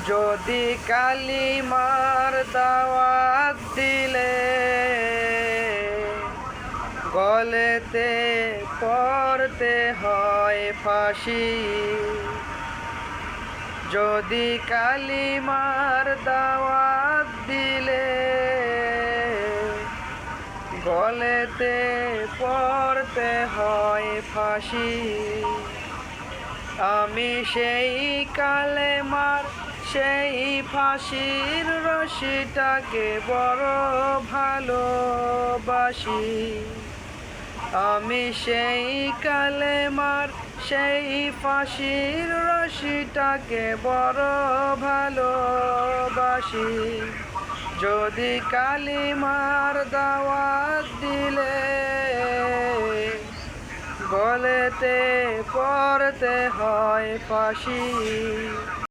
যদি কালিমার দাওয়াত দিলে গলেতে পড়তে হয় ফাঁসি। যদি কালিমার দাওয়াত দিলে গলেতে পড়তে হয় ফাঁসি। আমি সেই কালেমার সেই ফাঁসির রশিটাকে বড় ভালোবাসি। আমি সেই কালেমার সেই ফাঁসির রশিটাকে বড় ভালোবাসি। যদি কালিমার দাওয়াত দিলে গলেতে পড়তে হয় ফাঁসি।